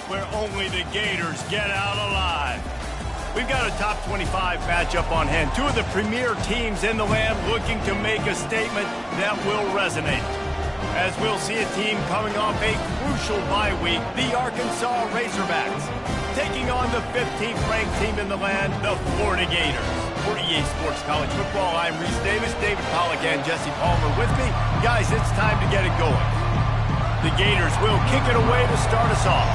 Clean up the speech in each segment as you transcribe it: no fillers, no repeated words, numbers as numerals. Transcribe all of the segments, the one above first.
where only the Gators get out alive. We've got a top 25 matchup on hand. Two of the premier teams in the land looking to make a statement that will resonate. As we'll see a team coming off a crucial bye week, the Arkansas Razorbacks, taking on the 15th ranked team in the land, the Florida Gators. For EA Sports College Football, I'm Reese Davis, David Pollack, and Jesse Palmer with me. Guys, it's time to get it going. The Gators will kick it away to start us off.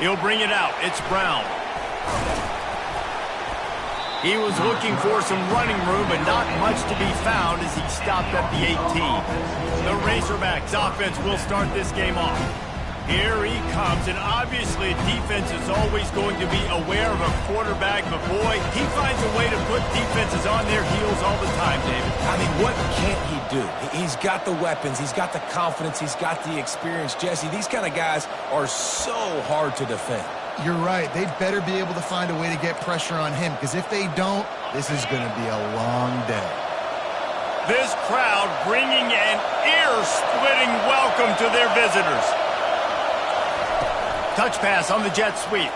He'll bring it out. It's Brown. He was looking for some running room, but not much to be found as he stopped at the 18. The Razorbacks offense will start this game off. Here he comes, and obviously defense is always going to be aware of a quarterback, but boy, he finds a way to put defenses on their heels all the time, David. I mean, what can't he do? He's got the weapons, he's got the confidence, he's got the experience. Jesse, these kind of guys are so hard to defend. You're right. They'd better be able to find a way to get pressure on him, because if they don't, this is going to be a long day. This crowd bringing an ear-splitting welcome to their visitors. Touch pass on the jet sweep.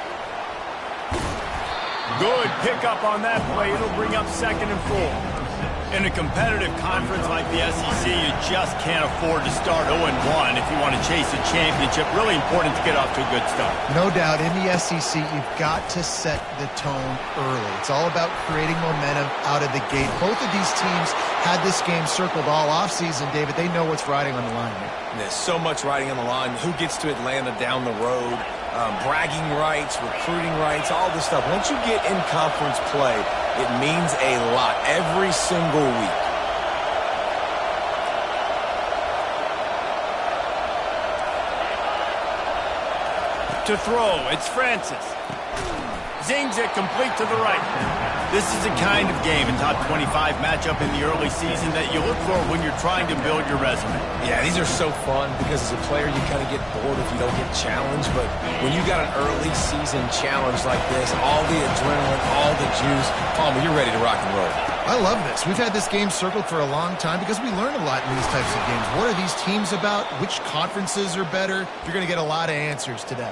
Good pickup on that play. It'll bring up 2nd and 4. In a competitive conference like the SEC, you just can't afford to start 0-1 if you want to chase a championship. Really important to get off to a good start. No doubt, in the SEC, you've got to set the tone early. It's all about creating momentum out of the gate. Both of these teams had this game circled all offseason, David. They know what's riding on the line here. There's so much riding on the line. Who gets to Atlanta down the road? Bragging rights, recruiting rights, all this stuff. Once you get in conference play, it means a lot every single week. To throw, it's Francis. Zings it complete to the right. This is the kind of game, a top 25 matchup in the early season, that you look for when you're trying to build your resume. Yeah, these are so fun because as a player you kind of get bored if you don't get challenged, but when you got an early season challenge like this, all the adrenaline, all the juice, Palmer, you're ready to rock and roll. I love this. We've had this game circled for a long time because we learn a lot in these types of games. What are these teams about? Which conferences are better? You're going to get a lot of answers today.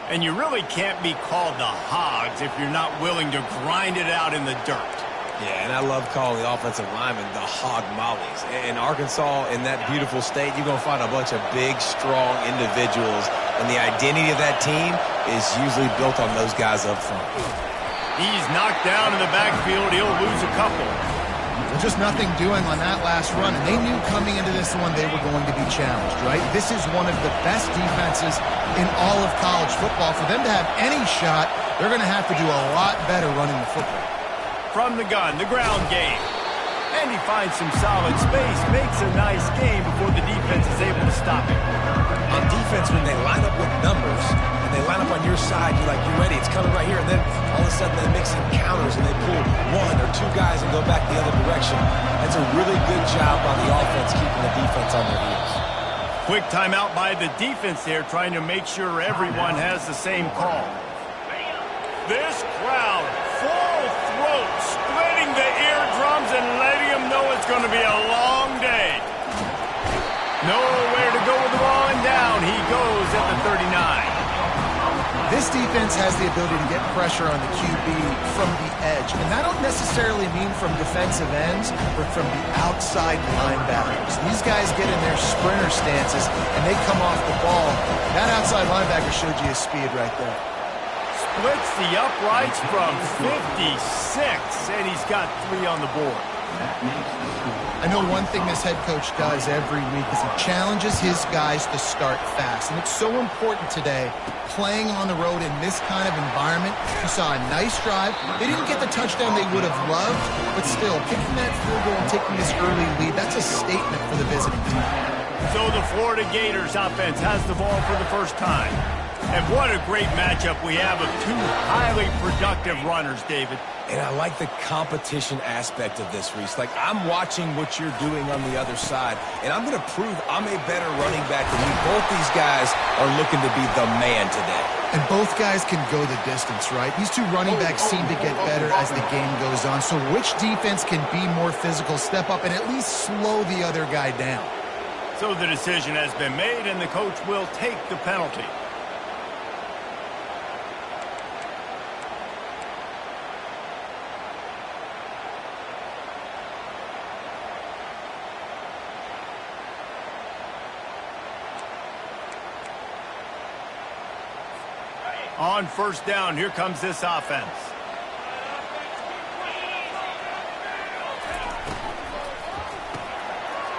And you really can't be called the Hogs if you're not willing to grind it out in the dirt. Yeah, and I love calling the offensive linemen the hog mollies. In Arkansas, in that beautiful state, you're going to find a bunch of big, strong individuals, and the identity of that team is usually built on those guys up front. He's knocked down in the backfield. He'll lose a couple. Just nothing doing on that last run, and they knew coming into this one they were going to be challenged, right? This is one of the best defenses in all of college football. For them to have any shot, they're going to have to do a lot better running the football. From the gun, the ground game. And he finds some solid space, makes a nice game before the defense is able to stop him. On defense, when they line up with numbers, and they line up on your side, you're like, you're ready, it's coming right here, and then all of a sudden they mix in counters and they pull 1 or 2 guys and go back the other direction. That's a really good job on the offense, keeping the defense on their heels. Quick timeout by the defense there, trying to make sure everyone has the same call. This crowd, full throat, splitting the eardrums and letting them know it's going to be a long day. Nowhere to go with the ball, and down he goes at the 39. This defense has the ability to get pressure on the QB from the edge, and that don't necessarily mean from defensive ends, but from the outside linebackers. These guys get in their sprinter stances, and they come off the ball. That outside linebacker showed you his speed right there. Splits the uprights from 56, and he's got 3 on the board. I know one thing this head coach does every week is he challenges his guys to start fast. And it's so important today, playing on the road in this kind of environment. You saw a nice drive. They didn't get the touchdown they would have loved, but still, kicking that field goal and taking this early lead, that's a statement for the visiting team. So the Florida Gators offense has the ball for the first time. And what a great matchup we have of two highly productive runners, David. And I like the competition aspect of this, Reese. Like, I'm watching what you're doing on the other side, and I'm going to prove I'm a better running back than you. Both these guys are looking to be the man today. And both guys can go the distance, right? These two running backs seem to get better as the game goes on. So which defense can be more physical, step up, and at least slow the other guy down? So the decision has been made, and the coach will take the penalty. On first down, here comes this offense.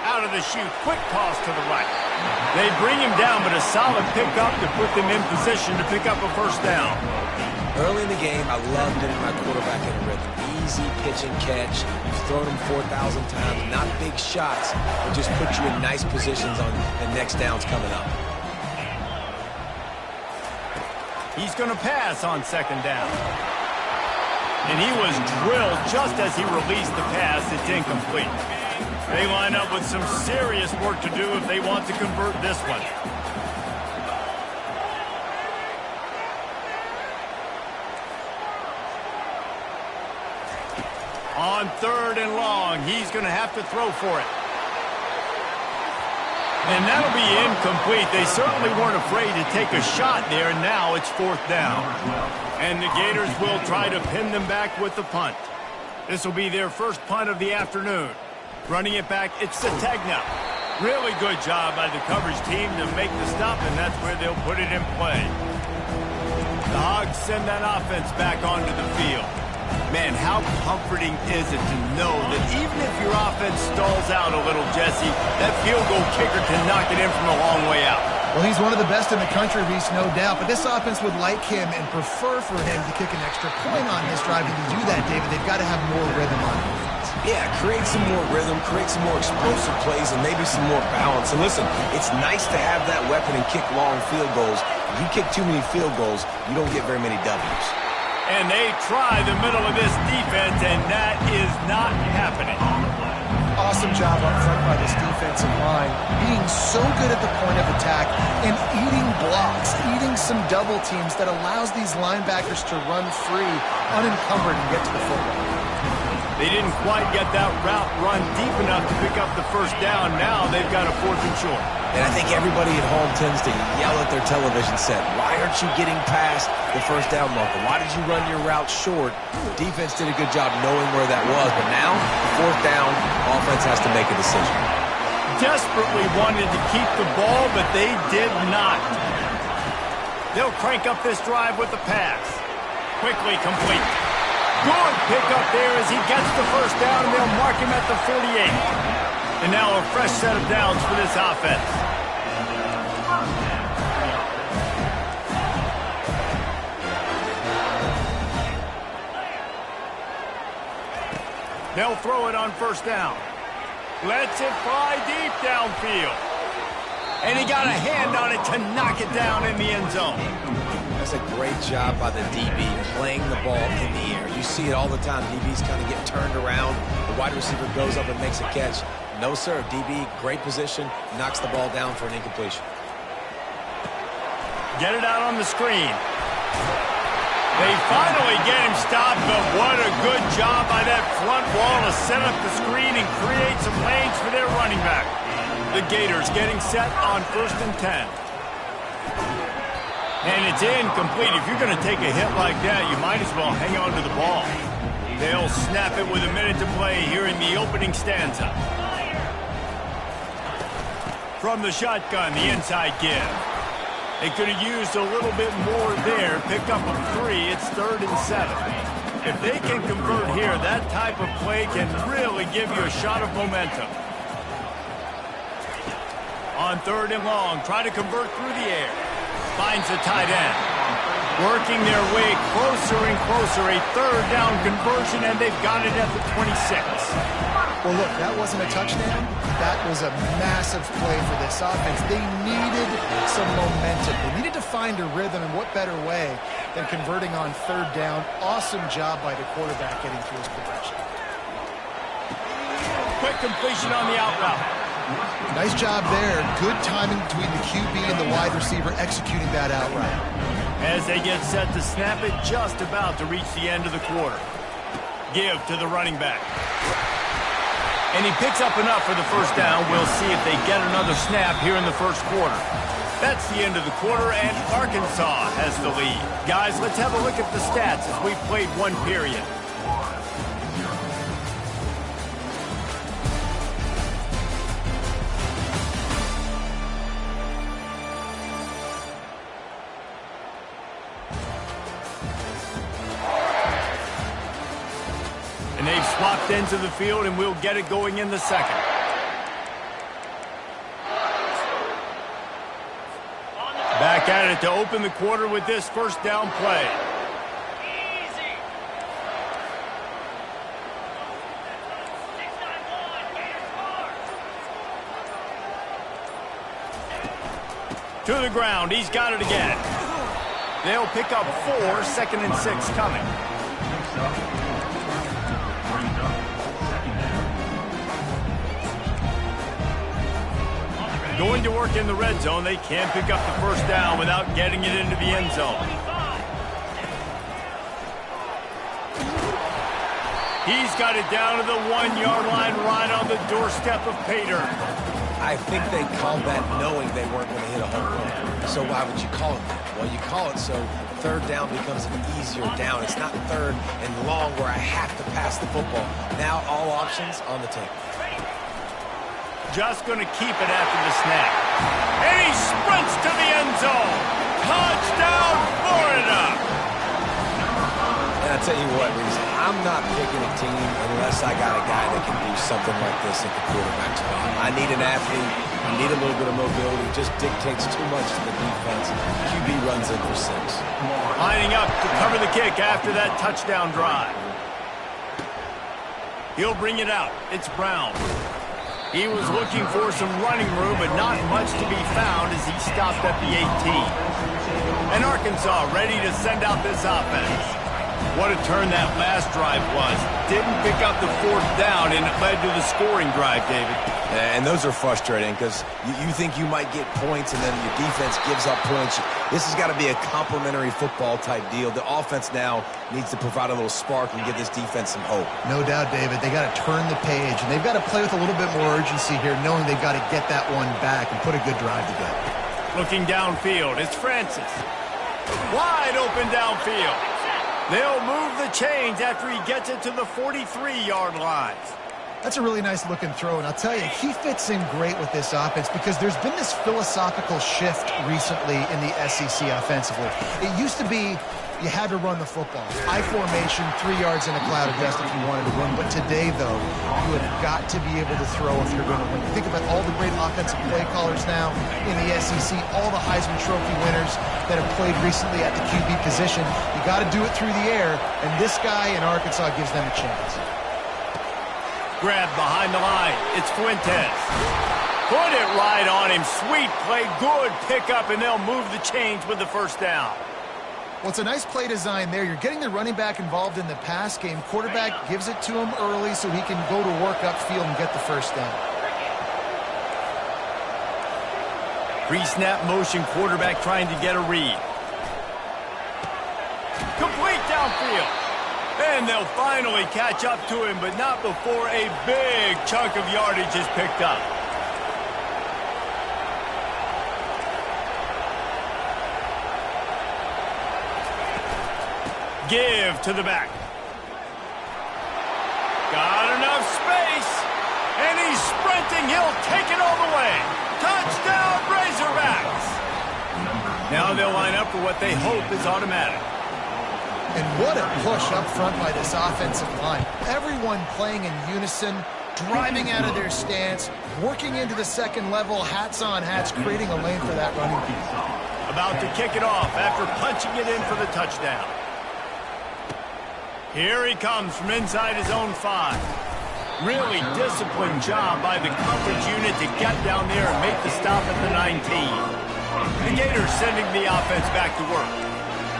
Out of the chute, quick toss to the right. They bring him down, but a solid pickup to put them in position to pick up a first down. Early in the game, I love getting my quarterback in a rhythm. Easy pitch and catch. You've thrown him 4,000 times. Not big shots, but just put you in nice positions on the next downs coming up. He's going to pass on second down. And he was drilled just as he released the pass. It's incomplete. They line up with some serious work to do if they want to convert this one. On third and long, he's going to have to throw for it. And that'll be incomplete. They certainly weren't afraid to take a shot there. Now it's fourth down. And the Gators will try to pin them back with the punt. This will be their first punt of the afternoon. Running it back, it's Sategna. Really good job by the coverage team to make the stop, and that's where they'll put it in play. The Hogs send that offense back onto the field. Man, how comforting is it to know that even if your offense stalls out a little, Jesse, that field goal kicker can knock it in from a long way out. Well, he's one of the best in the country, Reese, no doubt. But this offense would like him and prefer for him to kick an extra point on this drive. And to do that, David, they've got to have more rhythm on offense. Yeah, create some more rhythm, create some more explosive plays, and maybe some more balance. And listen, it's nice to have that weapon and kick long field goals. If you kick too many field goals, you don't get very many W's. And they try the middle of this defense, and that is not happening. Awesome job up front by this defensive line, being so good at the point of attack and eating blocks, eating some double teams that allows these linebackers to run free, unencumbered, and get to the football. They didn't quite get that route run deep enough to pick up the first down. Now they've got a fourth and short. And I think everybody at home tends to yell at their television set, why aren't you getting past the first down marker? Why did you run your route short? Defense did a good job knowing where that was, but now, fourth down, offense has to make a decision. Desperately wanted to keep the ball, but they did not. They'll crank up this drive with the pass. Quickly complete. Good pickup there as he gets the first down, and they'll mark him at the 48. And now a fresh set of downs for this offense. They'll throw it on first down. Lets it fly deep downfield. And he got a hand on it to knock it down in the end zone. That's a great job by the DB playing the ball in the air. You see it all the time. DBs kind of get turned around. The wide receiver goes up and makes a catch. No, sir. DB, great position, knocks the ball down for an incompletion. Get it out on the screen. They finally get him stopped, but what a good job by that front wall to set up the screen and create some lanes for their running back. The Gators getting set on 1st and 10. And it's incomplete. If you're going to take a hit like that, you might as well hang on to the ball. They'll snap it with a minute to play here in the opening stanza. From the shotgun, the inside give. They could have used a little bit more there. Pick up a 3. It's 3rd and 7. If they can convert here, that type of play can really give you a shot of momentum. On 3rd and long, try to convert through the air. Finds the tight end. Working their way closer and closer. A 3rd down conversion, and they've got it at the 26. Well, look, that wasn't a touchdown. That was a massive play for this offense. They needed some momentum. They needed to find a rhythm, and what better way than converting on third down. Awesome job by the quarterback getting through his progression. Quick completion on the out route. Nice job there. Good timing between the QB and the wide receiver executing that out route. As they get set to snap it, just about to reach the end of the quarter. Give to the running back. And he picks up enough for the first down. We'll see if they get another snap here in the first quarter. That's the end of the quarter, and Arkansas has the lead. Guys, let's have a look at the stats as we've played one period. They've swapped ends of the field, and we'll get it going in the second. Back at it to open the quarter with this first down play. To the ground. He's got it again. They'll pick up 4, 2nd and 6 coming. Going to work in the red zone. They can't pick up the first down without getting it into the end zone. He's got it down to the 1-yard line right on the doorstep of Pater. I think they called that knowing they weren't going to hit a home run. So why would you call it that? Well, you call it so third down becomes an easier down. It's not third and long where I have to pass the football. Now all options on the table. Just going to keep it after the snap. And he sprints to the end zone. Touchdown, Florida! And I'll tell you what, Reese, I'm not picking a team unless I got a guy that can do something like this at the quarterback spot. I need an athlete. I need a little bit of mobility. It just dictates too much to the defense. QB runs in for 6. Lining up to cover the kick after that touchdown drive. He'll bring it out. It's Brown. He was looking for some running room, but not much to be found as he stopped at the 18. And Arkansas ready to send out this offense. What a turn that last drive was. Didn't pick up the 4th down, and it led to the scoring drive, David. And those are frustrating because you think you might get points, and then your defense gives up points. This has got to be a complementary football type deal. The offense now needs to provide a little spark and give this defense some hope. No doubt, David. They got to turn the page, and they've got to play with a little bit more urgency here, knowing they've got to get that one back and put a good drive together. Looking downfield, it's Francis. Wide open downfield. They'll move the chains after he gets it to the 43-yard line. That's a really nice looking throw, and I'll tell you, he fits in great with this offense because there's been this philosophical shift recently in the SEC offensively. It used to be you had to run the football. I formation, 3 yards in a cloud of dust if you wanted to run. But today, though, you have got to be able to throw if you're going to win. Think about all the great offensive play callers now in the SEC, all the Heisman Trophy winners that have played recently at the QB position. You got to do it through the air, and this guy in Arkansas gives them a chance. Grab behind the line. It's Fuentes. Put it right on him. Sweet play. Good pickup, and they'll move the chains with the first down. Well, it's a nice play design there. You're getting the running back involved in the pass game. Quarterback gives it to him early so he can go to work upfield and get the first down. Pre-snap motion, quarterback trying to get a read. Complete downfield. And they'll finally catch up to him, but not before a big chunk of yardage is picked up. Give to the back. Got enough space. And he's sprinting. He'll take it all the way. Touchdown, Razorbacks. Now they'll line up for what they hope is automatic. And what a push up front by this offensive line. Everyone playing in unison, driving out of their stance, working into the second level, hats on hats, creating a lane for that running back. About to kick it off after punching it in for the touchdown. Here he comes from inside his own 5. Really disciplined job by the coverage unit to get down there and make the stop at the 19. The Gators sending the offense back to work.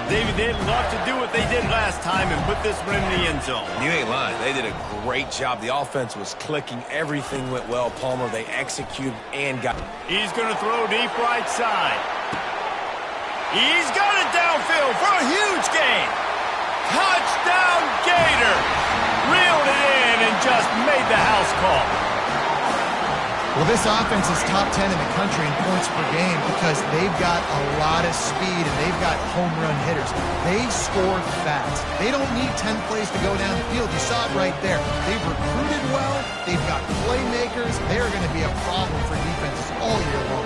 David, they'd love to do what they did last time and put this one in the end zone. You ain't lying. They did a great job. The offense was clicking. Everything went well, Palmer. They executed and got... He's going to throw deep right side. He's got it downfield for a huge gain. Touchdown, Gator. Reeled it in and just made the house call. Well, this offense is top 10 in the country in points per game because they've got a lot of speed and they've got home run hitters. They score fast. They don't need 10 plays to go down the field. You saw it right there. They've recruited well. They've got playmakers. They're going to be a problem for defenses all year long.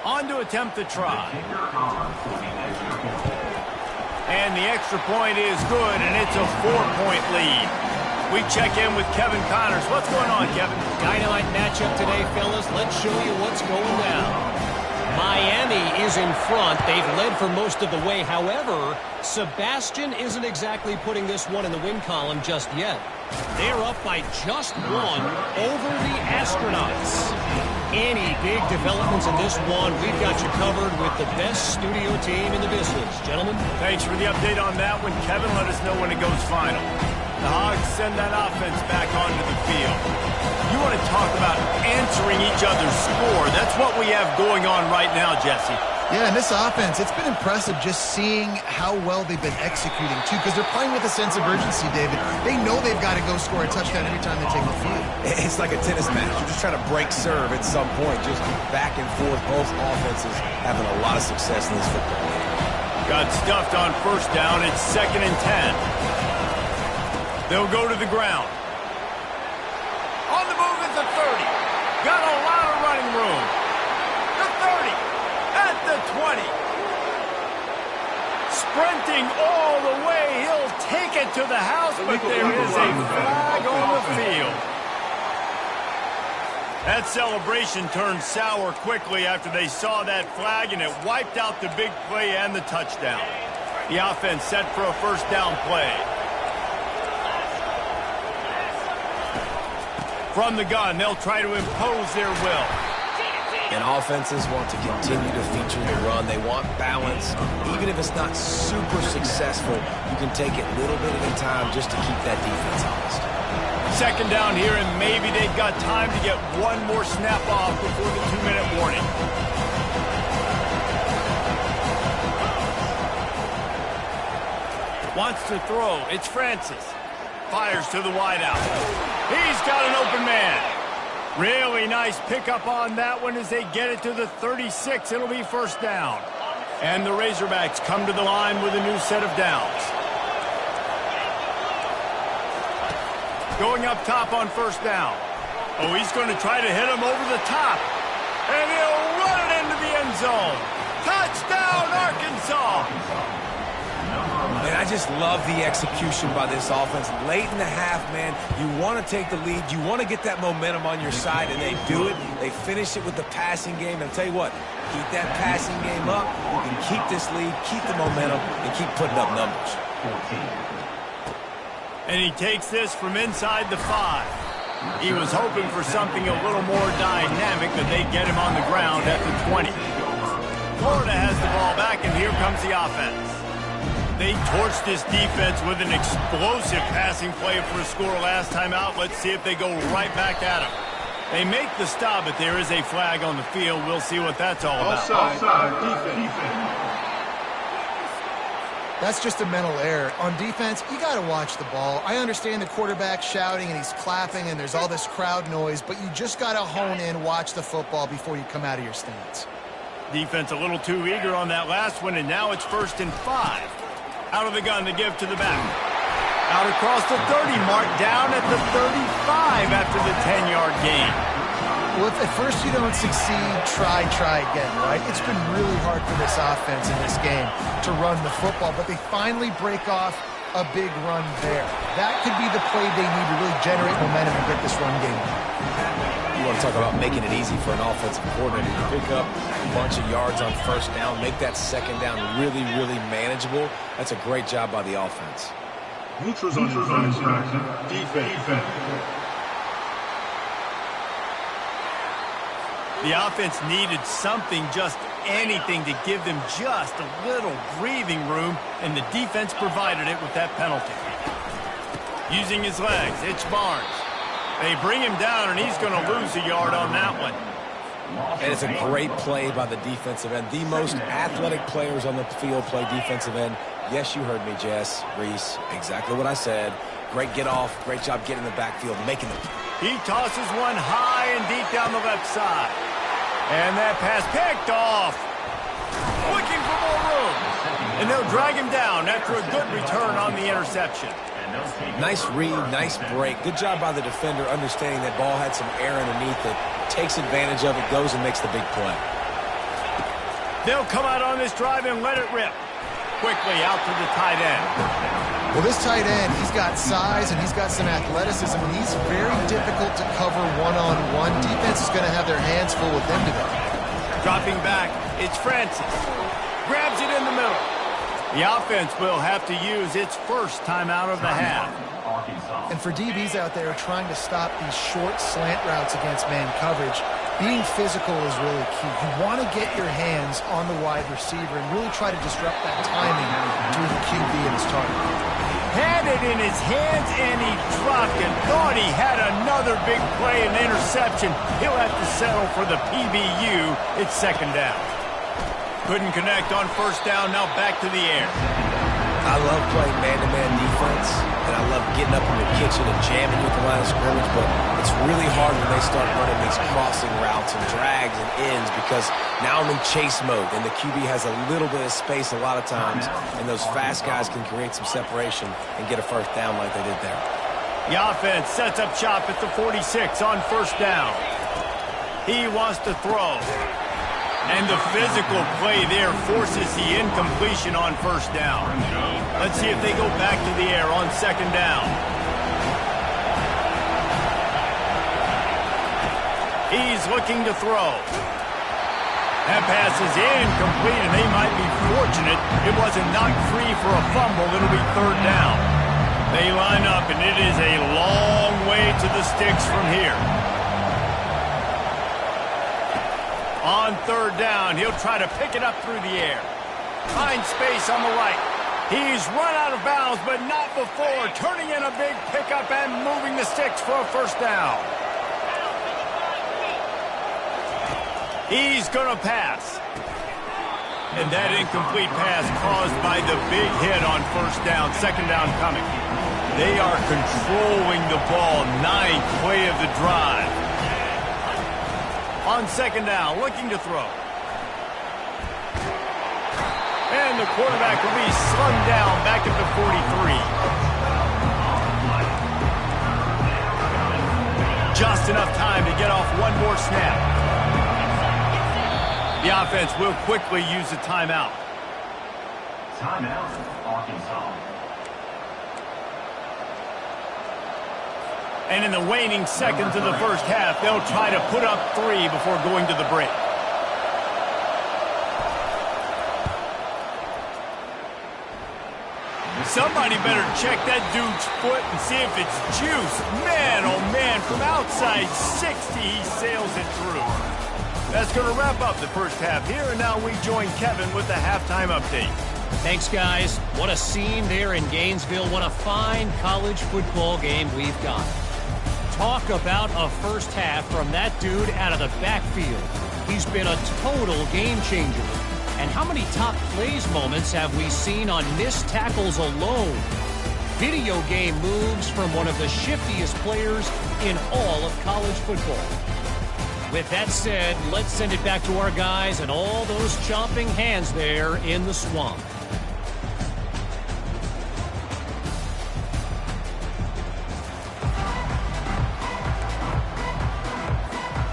On to attempt the try. And the extra point is good, and it's a 4-point lead. We check in with Kevin Connors. What's going on, Kevin? Dynamite matchup today, fellas. Let's show you what's going down. Miami is in front. They've led for most of the way. However, Sebastian isn't exactly putting this one in the win column just yet. They're up by just one over the Astronauts. Any big developments in this one, we've got you covered with the best studio team in the business. Gentlemen. Thanks for the update on that one, Kevin. Let us know when it goes final. The Hogs send that offense back onto the field. You want to talk about answering each other's score. That's what we have going on right now, Jesse. Yeah, and this offense, it's been impressive just seeing how well they've been executing, too, because they're playing with a sense of urgency, David. They know they've got to go score a touchdown every time they take the field. It's like a tennis match. You're just trying to break serve at some point. Just back and forth. Both offenses having a lot of success in this football game. Got stuffed on first down. It's 2nd and 10. They'll go to the ground. On the move is the 30. Got a lot of running room. The 30. At the 20. Sprinting all the way. He'll take it to the house, but there is a flag on the field. That celebration turned sour quickly after they saw that flag, and it wiped out the big play and the touchdown. The offense set for a first down play. From the gun, they'll try to impose their will. And offenses want to continue to feature the run. They want balance. Even if it's not super successful, you can take it little bit at a time just to keep that defense honest. 2nd down here, and maybe they've got time to get one more snap off before the 2-minute warning. Wants to throw. It's Francis. Fires to the wideout. He's got an open man. Really nice pickup on that one as they get it to the 36. It'll be first down. And the Razorbacks come to the line with a new set of downs. Going up top on first down. Oh, he's going to try to hit him over the top. And he'll run it into the end zone. Touchdown, Arkansas! Man, I just love the execution by this offense. Late in the half, man, you want to take the lead. You want to get that momentum on your side, and they do it. They finish it with the passing game. And I'll tell you what, keep that passing game up. You can keep this lead, keep the momentum, and keep putting up numbers. And he takes this from inside the 5. He was hoping for something a little more dynamic, but they get him on the ground at the 20. Florida has the ball back, and here comes the offense. They torched this defense with an explosive passing play for a score last time out. Let's see if they go right back at him. They make the stop, but there is a flag on the field. We'll see what that's all about. Offside, defense. That's just a mental error. On defense, you got to watch the ball. I understand the quarterback shouting and he's clapping and there's all this crowd noise, but you just got to hone in, watch the football before you come out of your stance. Defense a little too eager on that last one, and now it's 1st and 5. Out of the gun to give to the back. Out across the 30, marked down at the 35 after the 10-yard gain. Well, if at first you don't succeed, try again, right? It's been really hard for this offense in this game to run the football, but they finally break off a big run there. That could be the play they need to really generate momentum and get this run game. You want to talk about making it easy for an offensive coordinator to pick up a bunch of yards on first down, make that second down really, really manageable. That's a great job by the offense. Neutrals on defense. The offense needed something, just anything, to give them just a little breathing room, and the defense provided it with that penalty. Using his legs, it's Barnes. They bring him down, and he's going to lose a yard on that one. And it's a great play by the defensive end. The most athletic players on the field play defensive end. Yes, you heard me, Jess, Reese. Exactly what I said. Great get off. Great job getting in the backfield, making the... He tosses one high and deep down the left side. And that pass picked off. Looking for more room. And they'll drag him down after a good return on the interception. Nice read, nice break. Good job by the defender understanding that ball had some air underneath it. Takes advantage of it, goes and makes the big play. They'll come out on this drive and let it rip. Quickly out to the tight end. Well, this tight end, he's got size and he's got some athleticism, and he's very difficult to cover one-on-one. Defense is going to have their hands full with him today. Dropping back, it's Francis. Grabs it in the middle. The offense will have to use its first timeout of the half. And for DBs out there trying to stop these short slant routes against man coverage, being physical is really key. You want to get your hands on the wide receiver and really try to disrupt that timing between the QB and his target. Had it in his hands and he dropped it. Thought he had another big play and interception. He'll have to settle for the PBU. It's second down. Couldn't connect on first down. Now back to the air. I love playing man-to-man defense, and I love getting up in the kitchen and jamming with the line of scrimmage, but it's really hard when they start running these crossing routes and drags and ends because now I'm in chase mode, and the QB has a little bit of space a lot of times, and those fast guys can create some separation and get a first down like they did there. The offense sets up shop at the 46 on first down. He wants to throw. And the physical play there forces the incompletion on first down. Let's see if they go back to the air on second down. He's looking to throw. That pass is incomplete, and they might be fortunate it wasn't knocked free for a fumble. It'll be third down. They line up, and it is a long way to the sticks from here. On third down, he'll try to pick it up through the air. Finds space on the right. He's run out of bounds, but not before. Turning in a big pickup and moving the sticks for a first down. He's going to pass. And that incomplete pass caused by the big hit on first down. Second down coming. They are controlling the ball. Ninth play of the drive. On second down, looking to throw. And the quarterback will be slung down back at the 43. Just enough time to get off one more snap. The offense will quickly use a timeout. Timeout, Arkansas. And in the waning seconds of the first half, they'll try to put up 3 before going to the break. Somebody better check that dude's foot and see if it's juice. Man, oh man, from outside 60, he sails it through. That's going to wrap up the first half here, and now we join Kevin with the halftime update. Thanks, guys. What a scene there in Gainesville. What a fine college football game we've got. Talk about a first half from that dude out of the backfield. He's been a total game changer. And how many top plays moments have we seen on missed tackles alone? Video game moves from one of the shiftiest players in all of college football. With that said, let's send it back to our guys and all those chomping hands there in the swamp.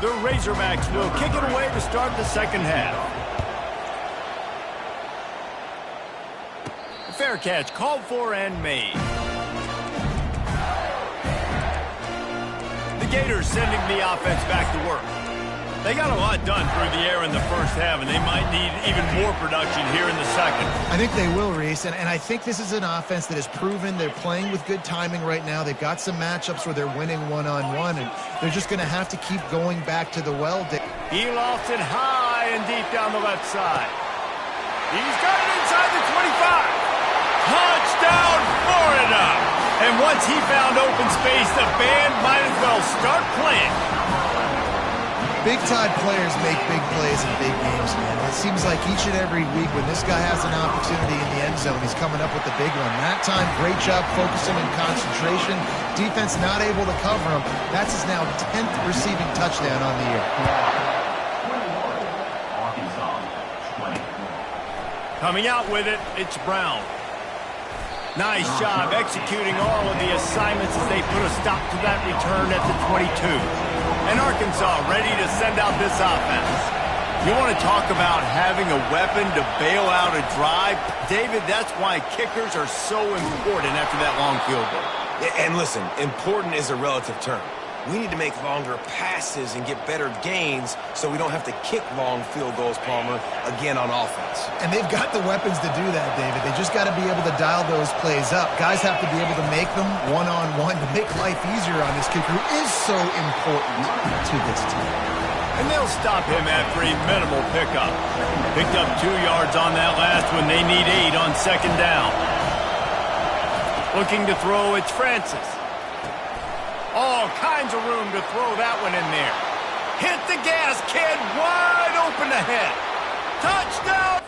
The Razorbacks will kick it away to start the second half. A fair catch called for and made. The Gators sending the offense back to work. They got a lot done through the air in the first half, and they might need even more production here in the second. I think they will, Reese, and I think this is an offense that has proven they're playing with good timing right now. They've got some matchups where they're winning one-on-one, and they're just going to have to keep going back to the well. He lofts it high and deep down the left side. He's got it inside the 25. Touchdown, Florida! And once he found open space, the band might as well start playing. Big-time players make big plays in big games, man. It seems like each and every week when this guy has an opportunity in the end zone, he's coming up with the big one. That time, great job focusing and concentration. Defense not able to cover him. That's his now 10th receiving touchdown on the year. Coming out with it, it's Brown. Nice job executing all of the assignments as they put a stop to that return at the 22. And Arkansas ready to send out this offense. You want to talk about having a weapon to bail out a drive? David, that's why kickers are so important after that long field goal. And listen, important is a relative term. We need to make longer passes and get better gains so we don't have to kick long field goals, Palmer, again on offense. And they've got the weapons to do that, David. They just got to be able to dial those plays up. Guys have to be able to make them one-on-one to make life easier on this kicker who is so important to this team. And they'll stop him after a minimal pickup. Picked up 2 yards on that last one. They need 8 on second down. Looking to throw, it's Francis. All kinds of room to throw that one in there. Hit the gas, kid. Wide open ahead. Touchdown!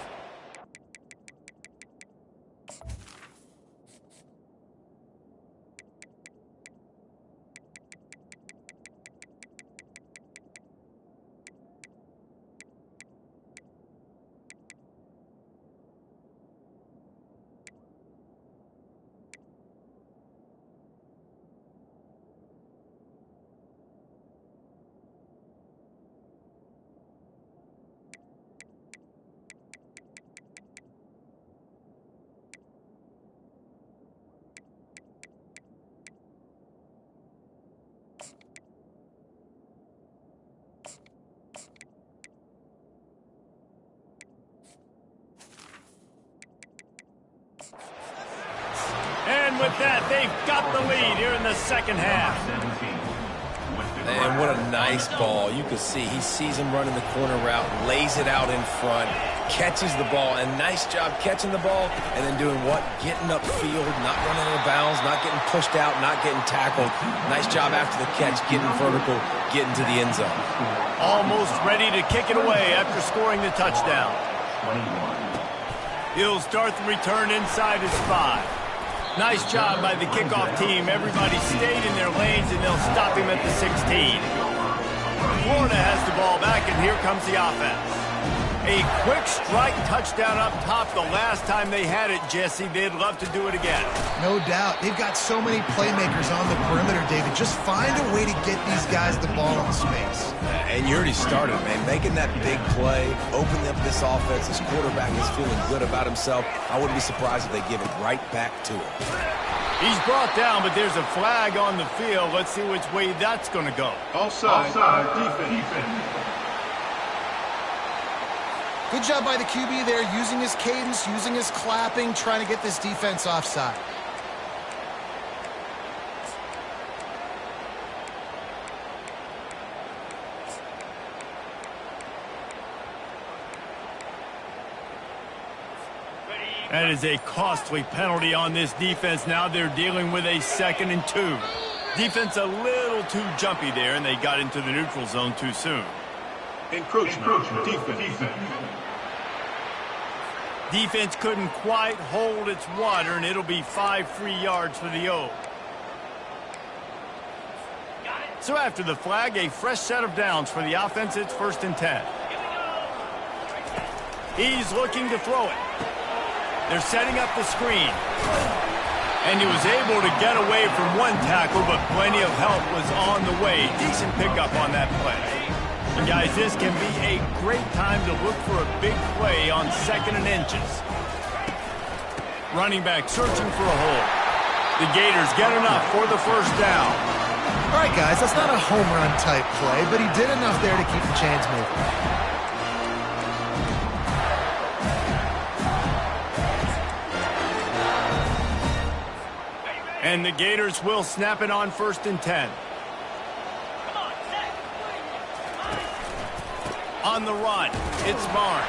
And with that, they've got the lead here in the second half. And what a nice ball. You can see he sees him running the corner route, lays it out in front, catches the ball, and nice job catching the ball and then doing what? Getting upfield, not running out of bounds, not getting pushed out, not getting tackled. Nice job after the catch, getting vertical, getting to the end zone. Almost ready to kick it away after scoring the touchdown. He'll start the return inside his 5. Nice job by the kickoff team. Everybody stayed in their lanes, and they'll stop him at the 16. Florida has the ball back, and here comes the offense. A quick strike touchdown up top the last time they had it, Jesse. They'd love to do it again. No doubt. They've got so many playmakers on the perimeter, David. Just find a way to get these guys the ball in space. And you already started, man. Making that big play, opening up this offense. This quarterback is feeling good about himself. I wouldn't be surprised if they give it right back to him. He's brought down, but there's a flag on the field. Let's see which way that's going to go. Offside. Defense. Good job by the QB there, using his cadence, using his clapping, trying to get this defense offside. That is a costly penalty on this defense. Now they're dealing with a 2nd and 2. Defense a little too jumpy there, and they got into the neutral zone too soon. Encroachment. Defense. Defense couldn't quite hold its water, and it'll be 5 free yards for the O. So after the flag, a fresh set of downs for the offense. It's 1st and 10. He's looking to throw it. They're setting up the screen. And he was able to get away from one tackle, but plenty of help was on the way. Decent pickup on that play. And guys, this can be a great time to look for a big play on 2nd and inches. Running back searching for a hole. The Gators get enough for the 1st down. All right, guys, that's not a home run type play, but he did enough there to keep the chains moving. And the Gators will snap it on 1st and 10. On the run, it's Barnes.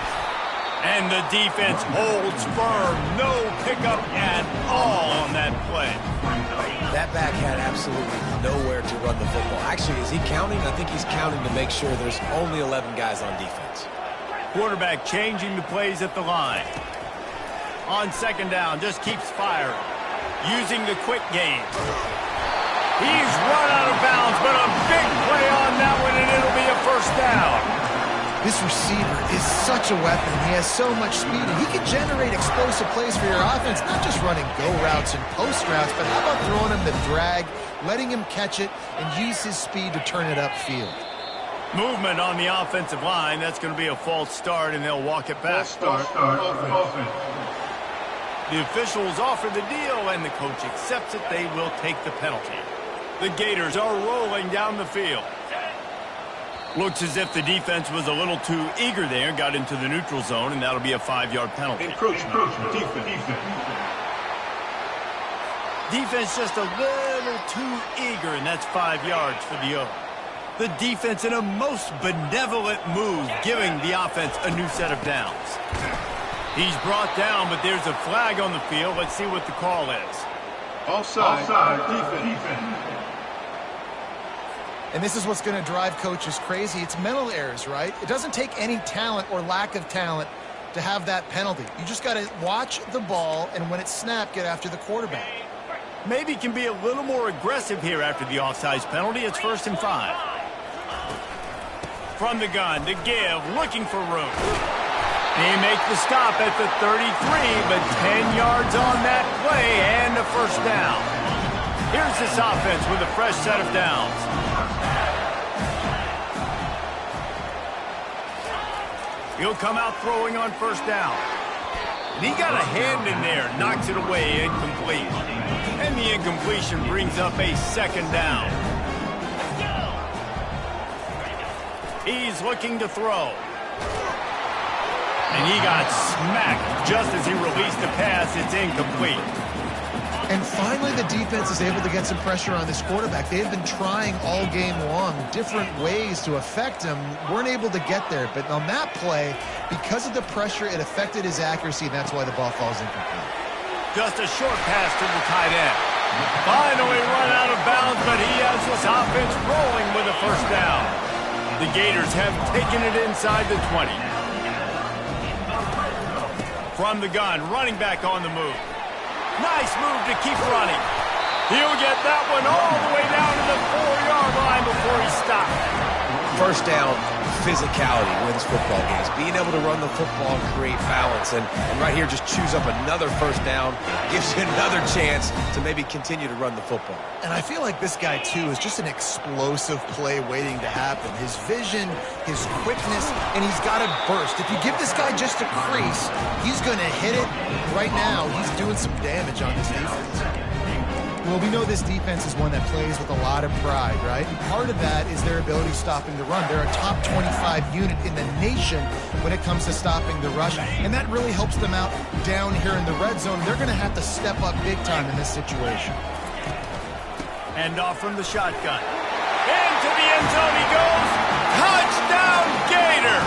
And the defense holds firm. No pickup at all on that play. That back had absolutely nowhere to run the football. Actually, is he counting? I think he's counting to make sure there's only 11 guys on defense. Quarterback changing the plays at the line. On 2nd down, just keeps firing. Using the quick game. He's run out of bounds, but a big play on that one, and it'll be a 1st down. This receiver is such a weapon. He has so much speed, and he can generate explosive plays for your offense, not just running go routes and post routes, but how about throwing him the drag, letting him catch it, and use his speed to turn it upfield. Movement on the offensive line. That's going to be a false start, and they'll walk it back. Offense. The officials offer the deal, and the coach accepts it. They will take the penalty. The Gators are rolling down the field. Looks as if the defense was a little too eager there, got into the neutral zone, and that'll be a 5-yard penalty. Encroachment. Defense. Defense just a little too eager, and that's 5 yards for the O. The defense in a most benevolent move, giving the offense a new set of downs. He's brought down, but there's a flag on the field. Let's see what the call is. Offside. Defense. And this is what's going to drive coaches crazy. It's mental errors, right? It doesn't take any talent or lack of talent to have that penalty. You just got to watch the ball, and when it's snapped, get after the quarterback. Maybe can be a little more aggressive here after the offsides penalty. It's 1st and 5. From the gun to give, looking for room. They make the stop at the 33, but 10 yards on that play and a 1st down. Here's this offense with a fresh set of downs. He'll come out throwing on 1st down. And he got a hand in there, knocks it away, incomplete. And the incompletion brings up a 2nd down. He's looking to throw. And he got smacked just as he released the pass. It's incomplete. And finally, the defense is able to get some pressure on this quarterback. They have been trying all game long different ways to affect him. Weren't able to get there. But on that play, because of the pressure, it affected his accuracy, and that's why the ball falls incomplete. Just a short pass to the tight end. Finally run out of bounds, but he has this offense rolling with a 1st down. The Gators have taken it inside the 20. From the gun, running back on the move. Nice move to keep running. He'll get that one all the way down to the 4-yard line before he stopped. 1st down, physicality wins football games. Being able to run the football and create balance. And right here, just choose up another 1st down. Gives you another chance to maybe continue to run the football. And I feel like this guy, too, is just an explosive play waiting to happen. His vision, his quickness, and he's got to burst. If you give this guy just a crease, he's going to hit it. Right now, he's doing some damage on this defense. Well, we know this defense is one that plays with a lot of pride, right? And part of that is their ability stopping the run. They're a top 25 unit in the nation when it comes to stopping the rush, and that really helps them out down here in the red zone. They're going to have to step up big time in this situation. Hand off from the shotgun. Into the end zone he goes. Touchdown, Gator!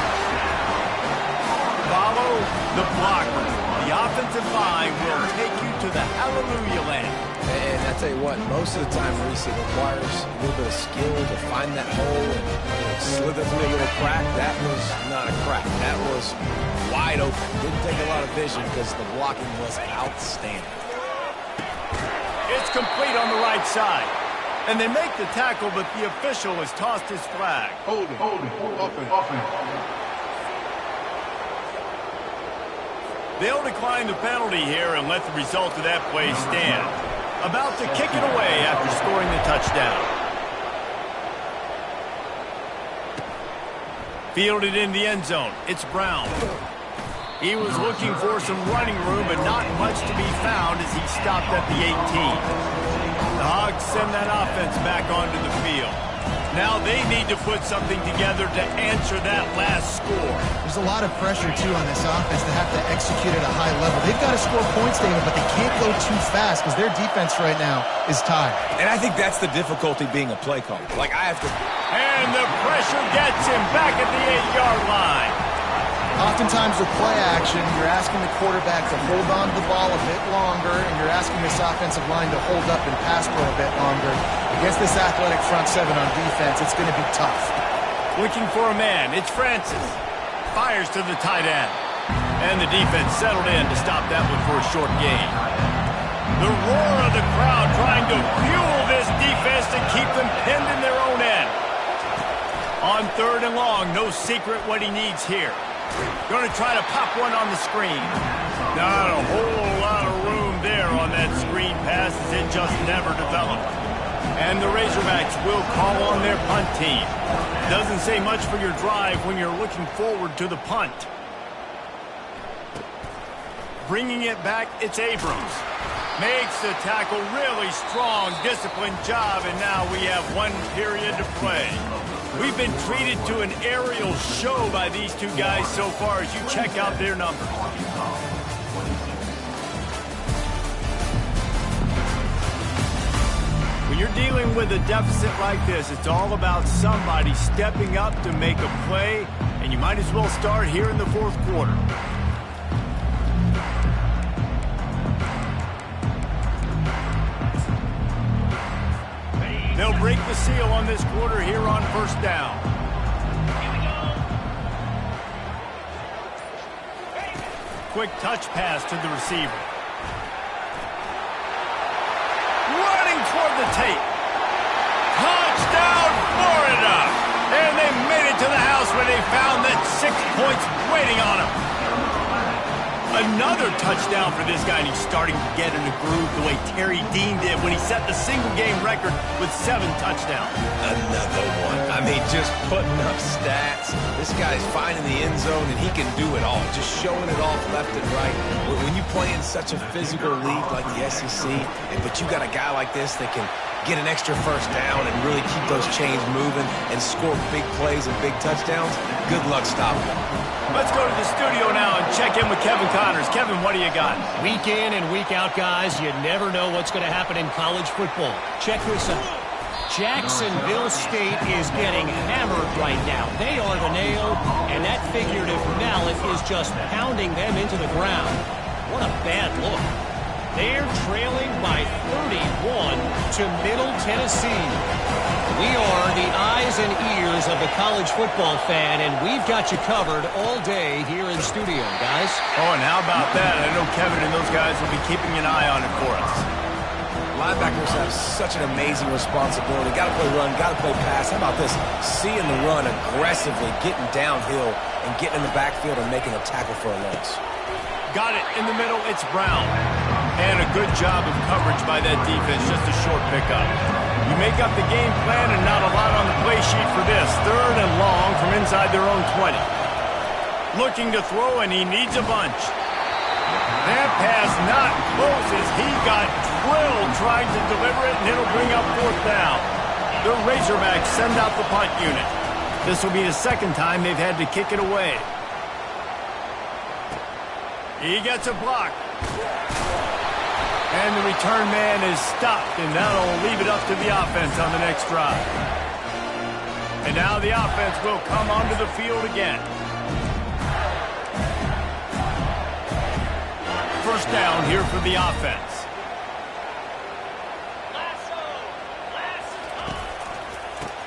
Follow the blocker. The offensive line will take you to the hallelujah land. And I tell you what, most of the time, Reese, it requires a little bit of skill to find that hole and slither through a little crack. That was not a crack. That was wide open. Didn't take a lot of vision because the blocking was outstanding. It's complete on the right side. And they make the tackle, but the official has tossed his flag. Holding. Offense. They'll decline the penalty here and let the result of that play stand. About to kick it away after scoring the touchdown. Fielded in the end zone. It's Brown. He was looking for some running room, but not much to be found as he stopped at the 18. The Hogs send that offense back onto the field. Now they need to put something together to answer that last score. There's a lot of pressure, too, on this offense to have to execute at a high level. They've got to score points, David, but they can't go too fast because their defense right now is tired. And I think that's the difficulty being a play caller. Like, I have to... And the pressure gets him back at the 8-yard line. Oftentimes with play action, you're asking the quarterback to hold on to the ball a bit longer, and you're asking this offensive line to hold up and pass for a bit longer. Against this athletic front seven on defense, it's going to be tough. Looking for a man. It's Francis. Fires to the tight end. And the defense settled in to stop that one for a short gain. The roar of the crowd trying to fuel this defense to keep them pinned in their own end. On 3rd and long, no secret what he needs here. Going to try to pop one on the screen. Not a whole lot of room there on that screen pass as it just never developed. And the Razorbacks will call on their punt team. Doesn't say much for your drive when you're looking forward to the punt. Bringing it back, it's Abrams. Makes the tackle, really strong, disciplined job, and now we have 1 period to play. We've been treated to an aerial show by these two guys so far as you check out their numbers. When you're dealing with a deficit like this, it's all about somebody stepping up to make a play, and you might as well start here in the 4th quarter. They'll break the seal on this quarter here on 1st down. Quick touch pass to the receiver. Running toward the tape. Touchdown, Florida! And they made it to the house where they found that 6 points waiting on them. Another touchdown for this guy, and he's starting to get in the groove the way Terry Dean did when he set the single-game record with 7 touchdowns. Another one. I mean, just putting up stats. This guy's finding the end zone, and he can do it all. Just showing it off left and right. When you play in such a physical league like the SEC, but you got a guy like this that can get an extra 1st down and really keep those chains moving and score big plays and big touchdowns, good luck stopping him. Let's go to the studio now and check in with Kevin Connors. Kevin, what do you got? Week in and week out, guys, you never know what's going to happen in college football. Check this out. Jacksonville State is getting hammered right now. They are the nail, and that figurative mallet is just pounding them into the ground. What a bad look. They're trailing by 31 to Middle Tennessee. We are the eyes and ears of the college football fan, and we've got you covered all day here in studio, guys. Oh, and how about that? I know Kevin and those guys will be keeping an eye on it for us. Linebackers have such an amazing responsibility. Got to play run, got to play pass. How about this? Seeing the run aggressively, getting downhill, and getting in the backfield and making a tackle for a loss. Got it in the middle. It's Brown. And a good job of coverage by that defense. Just a short pickup. You make up the game plan and not a lot on the play sheet for this. 3rd and long from inside their own 20. Looking to throw, and he needs a bunch. That pass not close as he got drilled trying to deliver it, and it'll bring up 4th down. The Razorbacks send out the punt unit. This will be the 2nd time they've had to kick it away. He gets a block. And the return man is stopped, and that'll leave it up to the offense on the next drive. And now the offense will come onto the field again. 1st down here for the offense.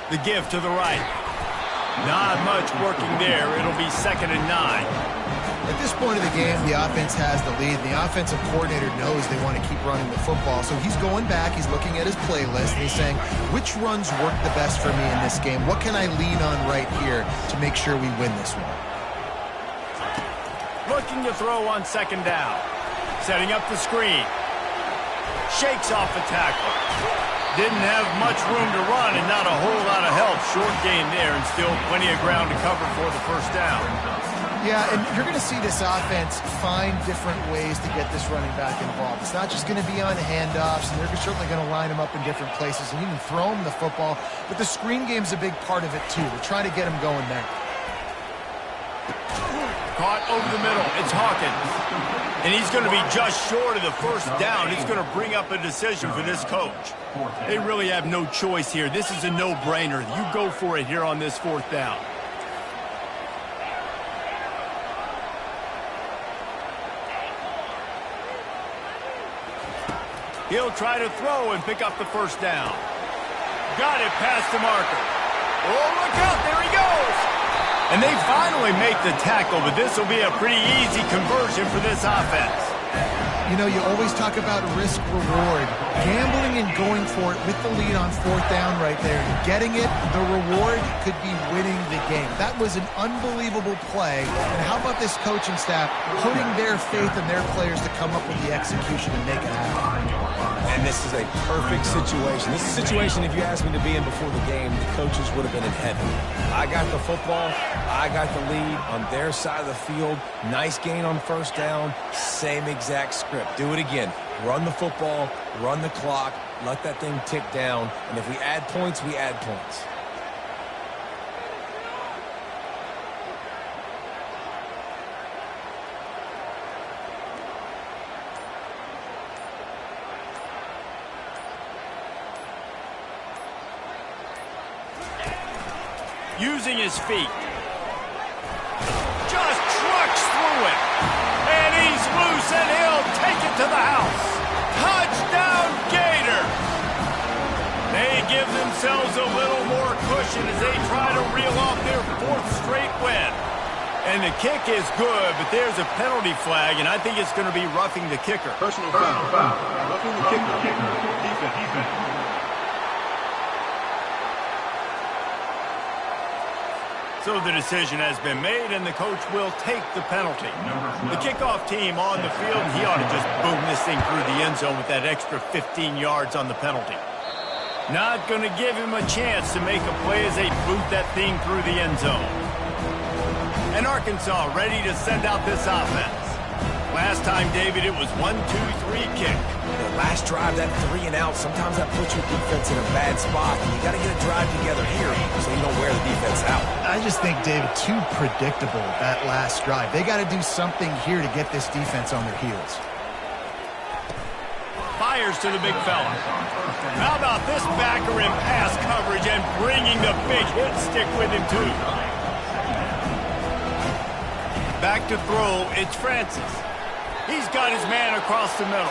The give to the right. Not much working there. It'll be 2nd and 9. At this point of the game, the offense has the lead. The offensive coordinator knows they want to keep running the football. So he's going back, he's looking at his playlist, and he's saying, which runs work the best for me in this game? What can I lean on right here to make sure we win this one? Looking to throw on 2nd down. Setting up the screen. Shakes off the tackle. Didn't have much room to run and not a whole lot of help. Short gain there and still plenty of ground to cover for the 1st down. Yeah, and you're going to see this offense find different ways to get this running back involved. It's not just going to be on handoffs, and they're certainly going to line him up in different places and even throw him the football. But the screen game's a big part of it, too. They're trying to get him going there. Caught over the middle. It's Hawkins. And he's going to be just short of the first down. It's going to bring up a decision for this coach. They really have no choice here. This is a no-brainer. You go for it here on this fourth down. He'll try to throw and pick up the first down. Got it past the marker. Oh, look out. There he goes. And they finally make the tackle, but this will be a pretty easy conversion for this offense. You know, you always talk about risk-reward. Gambling and going for it with the lead on fourth down right there. Getting it, the reward could be winning the game. That was an unbelievable play. And how about this coaching staff putting their faith in their players to come up with the execution and make it happen? And this is a perfect situation. This is a situation, if you asked me to be in before the game, the coaches would have been in heaven. I got the football. I got the lead on their side of the field. Nice gain on first down. Same exact script. Do it again. Run the football, run the clock, let that thing tick down. And if we add points, we add points. Using his feet. Just trucks through it. And he's loose, and he'll take it to the house. Touchdown, Gator. They give themselves a little more cushion as they try to reel off their fourth straight win. And the kick is good, but there's a penalty flag, and I think it's going to be roughing the kicker. Personal foul. Roughing the kicker. Defense. So the decision has been made, and the coach will take the penalty. The kickoff team on the field, he ought to just boom this thing through the end zone with that extra 15 yards on the penalty. Not going to give him a chance to make a play as they boot that thing through the end zone. And Arkansas ready to send out this offense. Last time, David, it was 1-2-3 kick. The last drive, that 3 and out, sometimes that puts your defense in a bad spot. You got to get a drive together here so you don't wear the defense out. I just think, David, too predictable, that last drive. They got to do something here to get this defense on their heels. Fires to the big fella. How about this backer in pass coverage and bringing the big hit stick with him, too? Back to throw, it's Francis. He's got his man across the middle.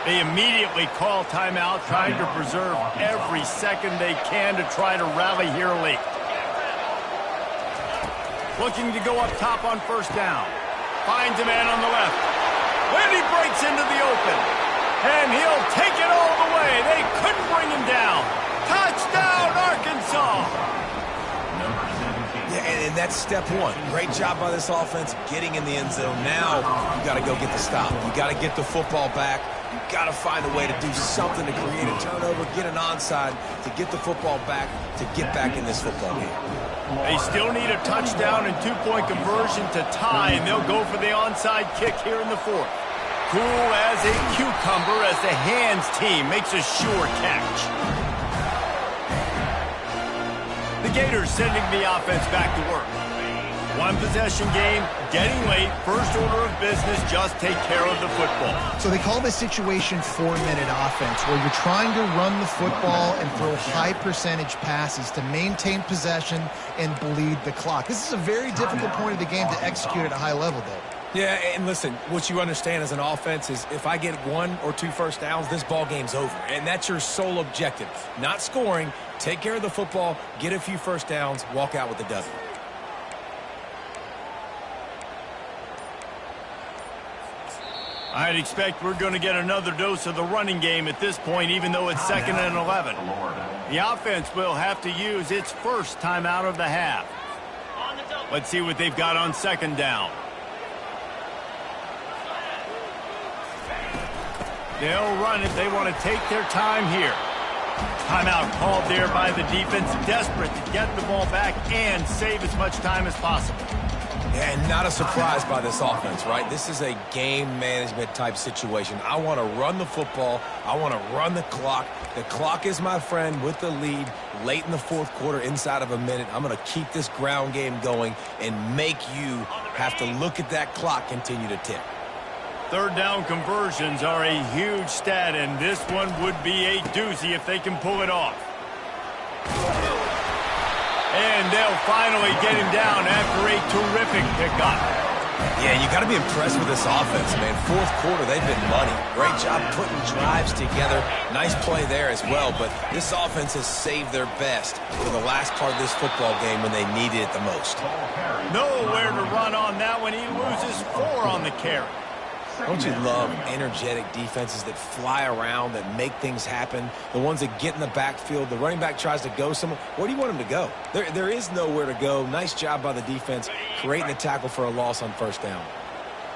They immediately call timeout, trying to preserve every second they can to try to rally here late. Looking to go up top on first down. Finds a man on the left. And he breaks into the open. And he'll take it all the way. They couldn't bring him down. Touchdown, Arkansas! Yeah, and that's step one. Great job by this offense getting in the end zone. Now you got to go get the stop. You got to get the football back. You got to find a way to do something to create a turnover, get an onside, to get the football back, to get back in this football game. They still need a touchdown and two-point conversion to tie, and they'll go for the onside kick here in the fourth. Cool as a cucumber as the hands team makes a sure catch. The Gators sending the offense back to work. One possession game, getting late, first order of business, just take care of the football. So they call this situation 4-minute offense, where you're trying to run the football and throw high percentage passes to maintain possession and bleed the clock. This is a very difficult point of the game to execute at a high level, Dave. Yeah, and listen, what you understand as an offense is if I get 1 or 2 first downs, this ball game's over. And that's your sole objective. Not scoring, take care of the football, get a few first downs, walk out with a dozen. I'd expect we're going to get another dose of the running game at this point, even though it's 2nd and 11. The offense will have to use its first timeout of the half. Let's see what they've got on 2nd down. They'll run it. They want to take their time here. Timeout called there by the defense, desperate to get the ball back and save as much time as possible. And not a surprise by this offense, right? This is a game management type situation. I want to run the football. I want to run the clock. The clock is my friend with the lead late in the fourth quarter, inside of a minute. I'm going to keep this ground game going and make you have to look at that clock continue to tick. Third down conversions are a huge stat, and this one would be a doozy if they can pull it off. And they'll finally get him down after a terrific pickup. Yeah, you got to be impressed with this offense, man. Fourth quarter, they've been money. Great job putting drives together. Nice play there as well, but this offense has saved their best for the last part of this football game when they needed it the most. Nowhere to run on that one. He loses 4 on the carry. Don't you love energetic defenses that fly around, that make things happen? The ones that get in the backfield, the running back tries to go somewhere. Where do you want him to go? There is nowhere to go. Nice job by the defense creating the tackle for a loss on first down.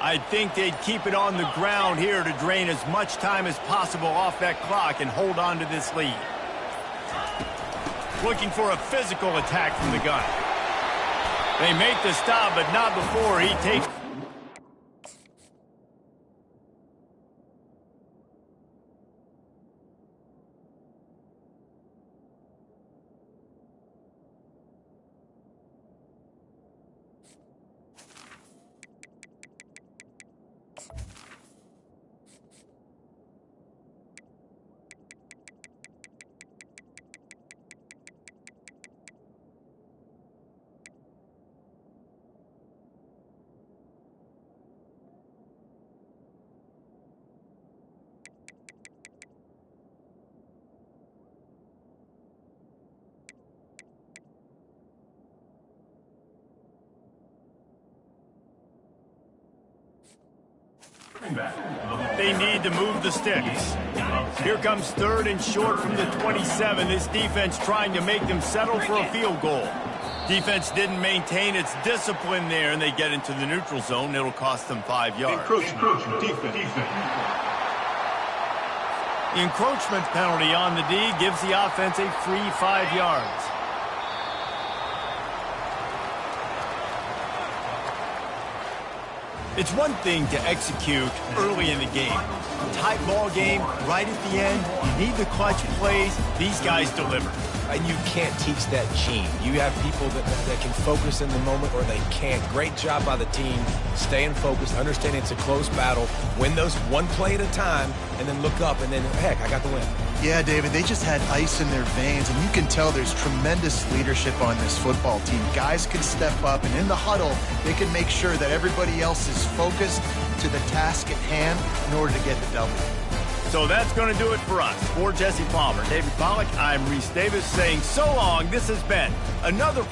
I think they'd keep it on the ground here to drain as much time as possible off that clock and hold on to this lead. Looking for a physical attack from the gun. They make the stop, but not before he takes... They need to move the sticks. Here comes 3rd and short from the 27. This defense trying to make them settle for a field goal. Defense didn't maintain its discipline there, and they get into the neutral zone. It'll cost them 5 yards. Encroachment, defense. The encroachment penalty on the D gives the offense a free 5 yards. It's one thing to execute early in the game. Tight ball game, right at the end, you need the clutch plays. These guys deliver. And you can't teach that gene. You have people that can focus in the moment or they can't. Great job by the team, staying focused, understanding it's a close battle, win those one play at a time, and then look up and then, heck, I got the win. Yeah, David, they just had ice in their veins, and you can tell there's tremendous leadership on this football team. Guys can step up, and in the huddle, they can make sure that everybody else is focused to the task at hand in order to get the W. So that's going to do it for us. For Jesse Palmer, David Pollack, I'm Reese Davis saying so long. This has been another